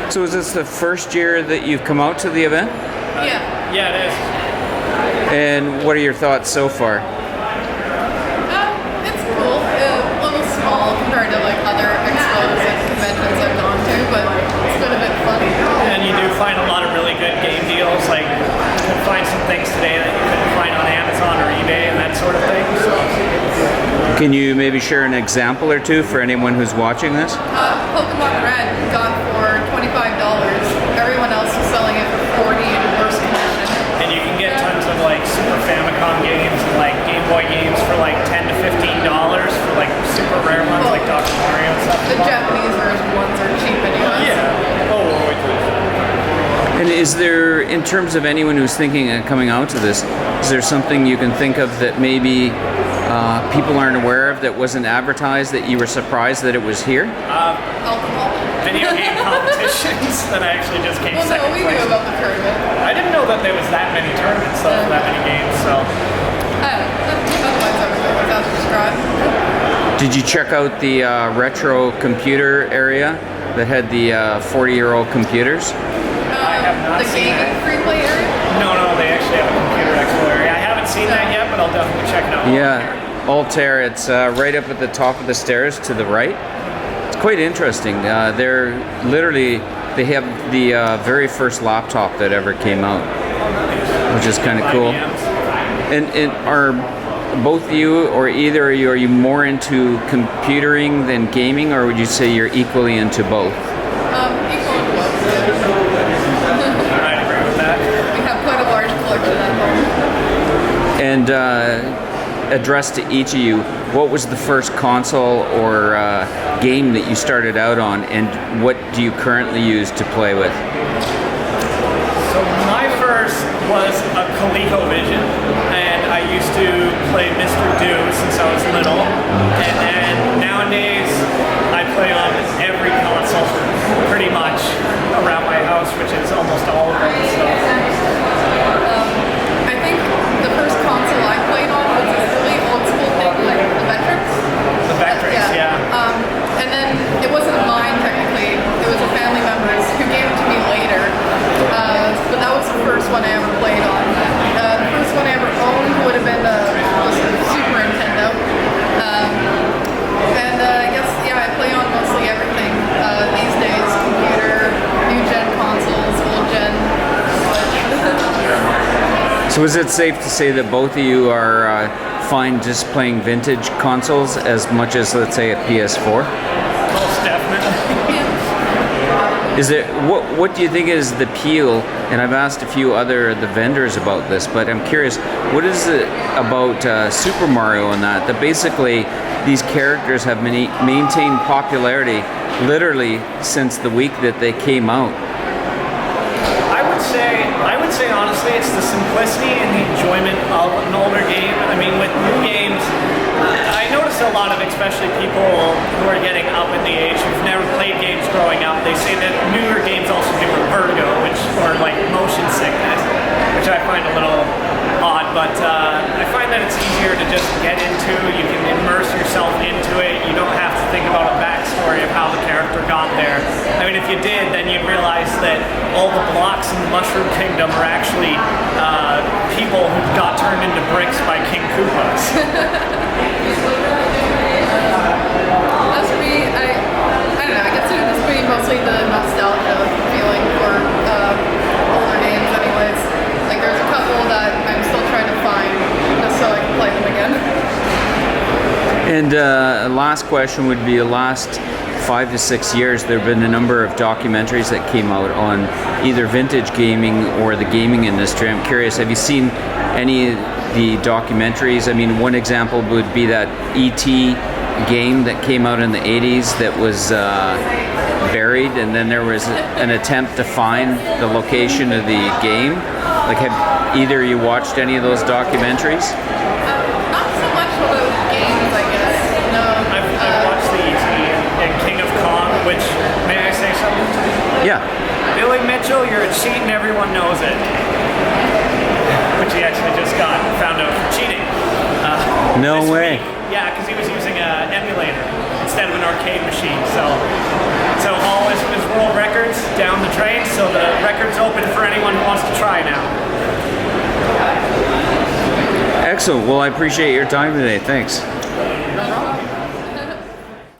So is this the first year that you've come out to the event? Yeah. Yeah, it is. And what are your thoughts so far? It's cool. A little small compared to like other expos and conventions I've gone to, but it's been a bit fun. And you do find a lot of really good game deals. Like, you can find some things today that you couldn't find on Amazon or eBay and that sort of thing. So. Can you maybe share an example or two for anyone who's watching this? Pokemon Red got for $25. Everyone else was selling it for $40 in worse condition. And you can get tons of like Super Famicom games and like Game Boy games for like $10 to $15 for like super rare ones like Dr. Mario and stuff. The Japanese version ones are cheap anyway. Yeah. Oh, And is there, in terms of anyone who's thinking of coming out to this, is there something you can think of that maybe people aren't aware of that wasn't advertised that you were surprised that it was here? Alcohol. Video game competitions that I actually just came second Well, no, we place. knew about the tournament. I didn't know that there was that many tournaments though, for that many games, so. Otherwise everything was as described. Did you check out the retro computer area that had the 40-year-old computers? I have not The seen gaming that. free play area? No, they actually have a computer expo area. I haven't seen that yet, but I'll definitely check it out. Yeah, Altair. It's right up at the top of the stairs to the right. It's quite interesting. They're literally, they have the very first laptop that ever came out, which is kind of cool. And are both you or either of you, are you more into computering than gaming, or would you say you're equally into both? Equal to both. I agree with that. We have quite a large collection at home. And addressed to each of you, what was the first console or game that you started out on, and what do you currently use to play with? So my first was a ColecoVision, and I used to play Mr. Do since I was little. And then nowadays, I play on every console, pretty much, around my house, which is almost all of them. So. I think the first console I played on was this really old school thing, like the Vectrex. The Vectrex, yeah. And then it wasn't mine technically. It was a family member's who gave it to me later. But that was the first one I ever played on. The first one I ever owned would have been the Super Nintendo. And I guess, yeah, I play on mostly everything these days. Computer, new gen consoles, old gen. So is it safe to say that both of you are fine just playing vintage consoles as much as, let's say, a PS4? Most definitely. Is it, what do you think is the appeal? And I've asked a few other the vendors about this, but I'm curious, what is it about Super Mario and that basically these characters have maintained popularity literally since the week that they came out? I would say honestly, it's the simplicity and the enjoyment of an older game. I mean, with new games, I notice a lot of, especially people who are getting up in the age who've never played games growing up, they say that newer games also give them vertigo, or like motion sickness, which I find a little odd, but I find that it's easier to just get into. You can immerse yourself into it. You don't have to think about a backstory of how the character got there. I mean, if you did, then you'd realize that all the blocks in the Mushroom Kingdom are actually people who got turned into bricks by King Koopas. As for me, I don't know, I guess it would just be mostly the nostalgia feeling for older games anyways. Like there's a couple that I'm still trying to find just so I can play them again. And last question would be, the last 5 to 6 years, there have been a number of documentaries that came out on either vintage gaming or the gaming industry. I'm curious, have you seen any of the documentaries? I mean, one example would be that E.T. game that came out in the 80s that was buried, and then there was an attempt to find the location of the game. Like, have either of you watched any of those documentaries? Not so much about games, I guess. No. I've watched the E.T. and King of Kong, which, may I say something? Yeah. Billy Mitchell, you're a cheat and everyone knows it. Which he actually just got found out for cheating. No this way. week. Yeah, because he was using an emulator instead of an arcade machine. So all his world records down Excellent. Well, I appreciate your time today. Thanks.